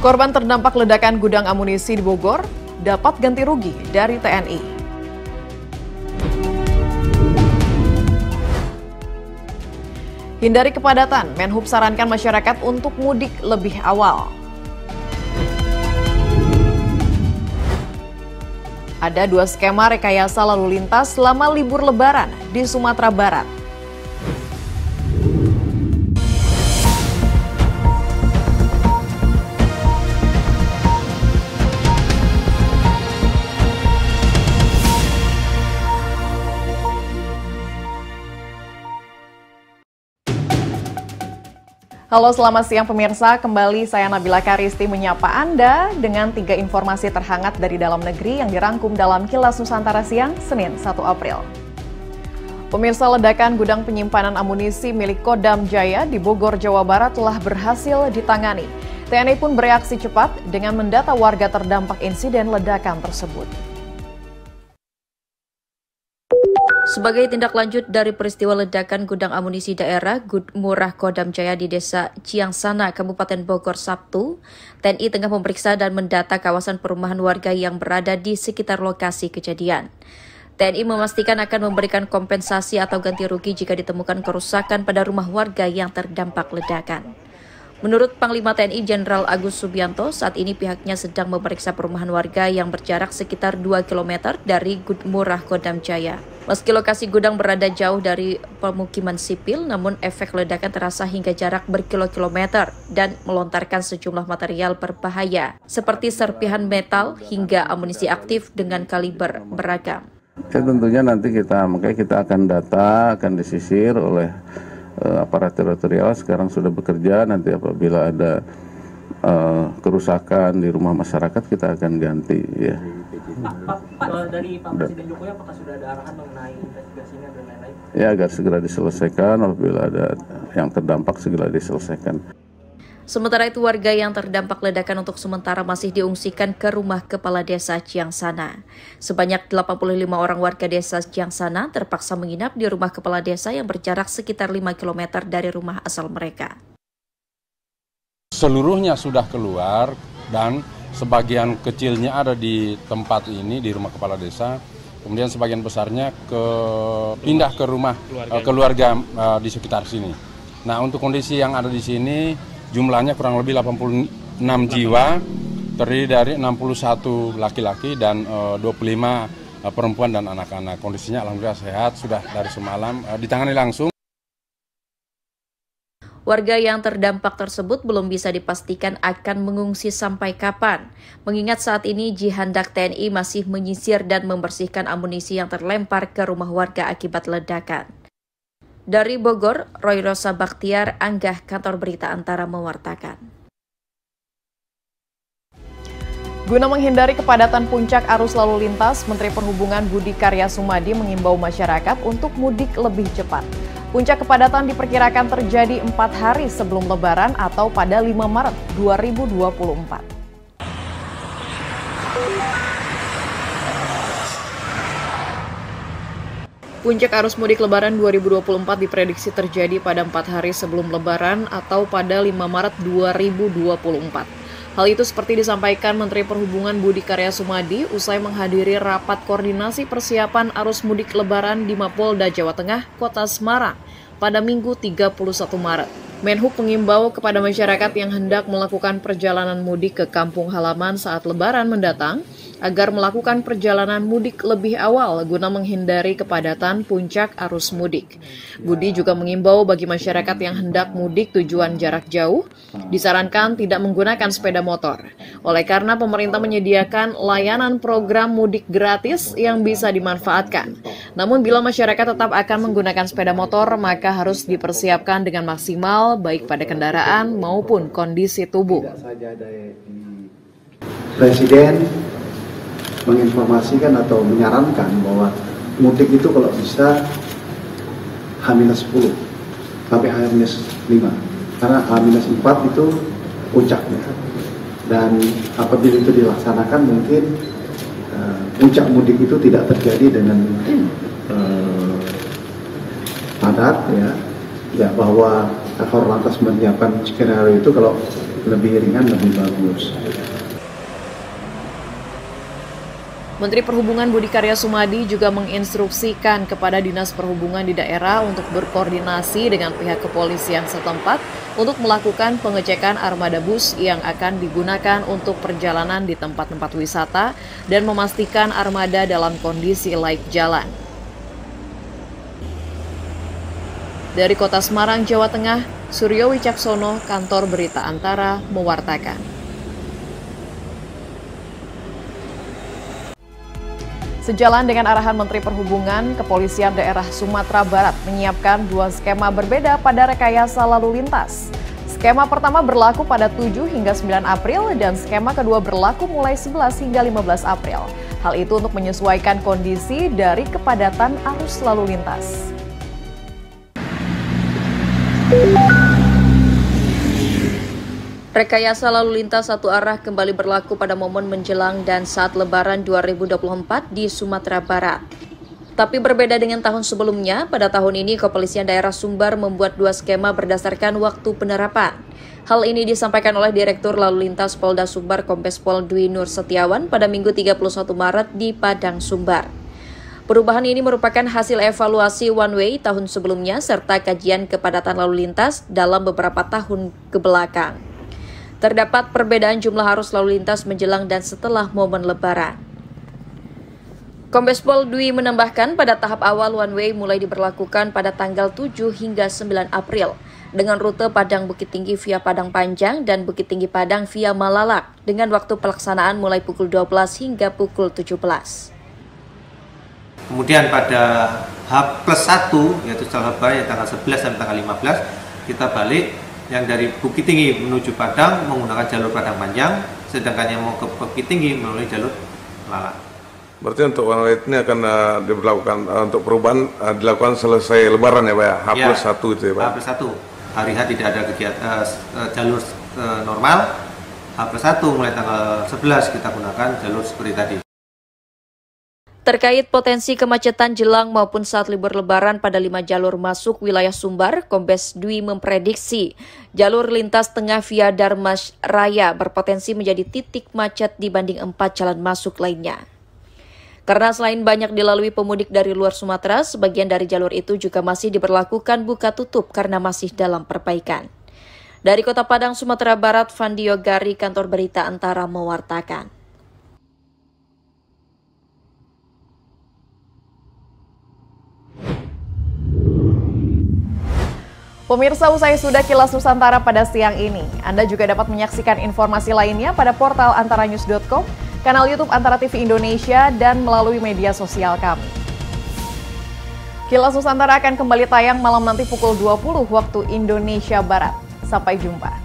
Korban terdampak ledakan gudang amunisi di Bogor dapat ganti rugi dari TNI. Hindari kepadatan, Menhub sarankan masyarakat untuk mudik lebih awal. Ada 2 skema rekayasa lalu lintas selama libur Lebaran di Sumatera Barat. Halo, selamat siang pemirsa. Kembali saya Nabila Karisti menyapa Anda dengan 3 informasi terhangat dari dalam negeri yang dirangkum dalam Kilas Nusantara Siang, Senin 1 April. Pemirsa, ledakan gudang penyimpanan amunisi milik Kodam Jaya di Bogor, Jawa Barat telah berhasil ditangani. TNI pun bereaksi cepat dengan mendata warga terdampak insiden ledakan tersebut. Sebagai tindak lanjut dari peristiwa ledakan gudang amunisi daerah Gudmurah Kodam Jaya di Desa Ciangsana, Kabupaten Bogor, Sabtu, TNI tengah memeriksa dan mendata kawasan perumahan warga yang berada di sekitar lokasi kejadian. TNI memastikan akan memberikan kompensasi atau ganti rugi jika ditemukan kerusakan pada rumah warga yang terdampak ledakan. Menurut Panglima TNI Jenderal Agus Subianto, saat ini pihaknya sedang memeriksa perumahan warga yang berjarak sekitar 2 km dari Gudmurah Kodam Jaya. Meski lokasi gudang berada jauh dari pemukiman sipil, namun efek ledakan terasa hingga jarak berkilo-kilometer dan melontarkan sejumlah material berbahaya, seperti serpihan metal hingga amunisi aktif dengan kaliber beragam. Ya, tentunya nanti makanya kita akan data, akan disisir oleh aparat teritorial. Sekarang sudah bekerja, nanti apabila ada kerusakan di rumah masyarakat kita akan ganti ya. Pak, dari Pak Presiden Jokowi apakah sudah ada arahan mengenai investigasinya dan lain-lain? Ya, agar segera diselesaikan, apabila ada yang terdampak segera diselesaikan. Sementara itu, warga yang terdampak ledakan untuk sementara masih diungsikan ke rumah Kepala Desa Ciangsana. Sebanyak 85 orang warga Desa Ciangsana terpaksa menginap di rumah Kepala Desa yang berjarak sekitar 5 km dari rumah asal mereka. Seluruhnya sudah keluar dan sebagian kecilnya ada di tempat ini, di rumah Kepala Desa. Kemudian sebagian besarnya pindah ke rumah keluarga di sekitar sini. Nah, untuk kondisi yang ada di sini, jumlahnya kurang lebih 86 jiwa, terdiri dari 61 laki-laki dan 25 perempuan dan anak-anak. Kondisinya alhamdulillah sehat, sudah dari semalam ditangani langsung. Warga yang terdampak tersebut belum bisa dipastikan akan mengungsi sampai kapan, mengingat saat ini Jihandak TNI masih menyisir dan membersihkan amunisi yang terlempar ke rumah warga akibat ledakan. Dari Bogor, Roy Rosa Bakhtiar, Anggah, Kantor Berita Antara mewartakan. Guna menghindari kepadatan puncak arus lalu lintas, Menteri Perhubungan Budi Karya Sumadi mengimbau masyarakat untuk mudik lebih cepat. Puncak kepadatan diperkirakan terjadi 4 hari sebelum Lebaran atau pada 5 Maret 2024. Puncak arus mudik Lebaran 2024 diprediksi terjadi pada 4 hari sebelum Lebaran atau pada 5 Maret 2024. Hal itu seperti disampaikan Menteri Perhubungan Budi Karya Sumadi usai menghadiri rapat koordinasi persiapan arus mudik Lebaran di Mapolda Jawa Tengah, Kota Semarang pada Minggu 31 Maret. Menhub mengimbau kepada masyarakat yang hendak melakukan perjalanan mudik ke kampung halaman saat Lebaran mendatang agar melakukan perjalanan mudik lebih awal guna menghindari kepadatan puncak arus mudik. Budi juga mengimbau bagi masyarakat yang hendak mudik tujuan jarak jauh, disarankan tidak menggunakan sepeda motor. Oleh karena pemerintah menyediakan layanan program mudik gratis yang bisa dimanfaatkan. Namun bila masyarakat tetap akan menggunakan sepeda motor, maka harus dipersiapkan dengan maksimal baik pada kendaraan maupun kondisi tubuh. Presiden menginformasikan atau menyarankan bahwa mudik itu kalau bisa H-10 sampai H-5, karena H-4 itu puncaknya, dan apabila itu dilaksanakan mungkin puncak mudik itu tidak terjadi dengan padat ya bahwa Korlantas menyiapkan skenario itu kalau lebih ringan lebih bagus. Menteri Perhubungan Budi Karya Sumadi juga menginstruksikan kepada Dinas Perhubungan di daerah untuk berkoordinasi dengan pihak kepolisian setempat untuk melakukan pengecekan armada bus yang akan digunakan untuk perjalanan di tempat-tempat wisata dan memastikan armada dalam kondisi layak jalan. Dari Kota Semarang, Jawa Tengah, Suryo Wicaksono, Kantor Berita Antara, mewartakan. Sejalan dengan arahan Menteri Perhubungan, Kepolisian Daerah Sumatera Barat menyiapkan 2 skema berbeda pada rekayasa lalu lintas. Skema pertama berlaku pada 7 hingga 9 April dan skema kedua berlaku mulai 11 hingga 15 April. Hal itu untuk menyesuaikan kondisi dari kepadatan arus lalu lintas. Rekayasa lalu lintas satu arah kembali berlaku pada momen menjelang dan saat Lebaran 2024 di Sumatera Barat. Tapi berbeda dengan tahun sebelumnya, pada tahun ini Kepolisian Daerah Sumbar membuat 2 skema berdasarkan waktu penerapan. Hal ini disampaikan oleh Direktur Lalu Lintas Polda Sumbar Kombes Pol Dwi Nur Setiawan pada Minggu 31 Maret di Padang, Sumbar. Perubahan ini merupakan hasil evaluasi one way tahun sebelumnya serta kajian kepadatan lalu lintas dalam beberapa tahun kebelakang. Terdapat perbedaan jumlah arus lalu lintas menjelang dan setelah momen Lebaran. Kombes Pol Dwi menambahkan pada tahap awal one way mulai diberlakukan pada tanggal 7 hingga 9 April dengan rute Padang Bukit Tinggi via Padang Panjang dan Bukit Tinggi Padang via Malalak dengan waktu pelaksanaan mulai pukul 12 hingga pukul 17. Kemudian pada H+1 yaitu setelah Lebaran yang tanggal 11 sampai tanggal 15 kita balik yang dari Bukit Tinggi menuju Padang menggunakan jalur Padang Panjang, sedangkan yang mau ke Bukit Tinggi melalui jalur Malalak. Berarti untuk one way ini akan diberlakukan untuk perubahan dilakukan selesai Lebaran ya Pak ya? H+1 itu ya Pak? H+1, hari H tidak ada kegiatan jalur normal, H+1 mulai tanggal 11 kita gunakan jalur seperti tadi. Terkait potensi kemacetan jelang maupun saat libur Lebaran pada 5 jalur masuk wilayah Sumbar, Kombes Dwi memprediksi jalur lintas tengah via Darmas Raya berpotensi menjadi titik macet dibanding 4 jalan masuk lainnya. Karena selain banyak dilalui pemudik dari luar Sumatera, sebagian dari jalur itu juga masih diberlakukan buka tutup karena masih dalam perbaikan. Dari Kota Padang, Sumatera Barat, Fandi Yogari, Kantor Berita Antara mewartakan. Pemirsa, usai sudah Kilas Nusantara pada siang ini. Anda juga dapat menyaksikan informasi lainnya pada portal antaranews.com, kanal YouTube Antara TV Indonesia, dan melalui media sosial kami. Kilas Nusantara akan kembali tayang malam nanti pukul 20 waktu Indonesia Barat. Sampai jumpa.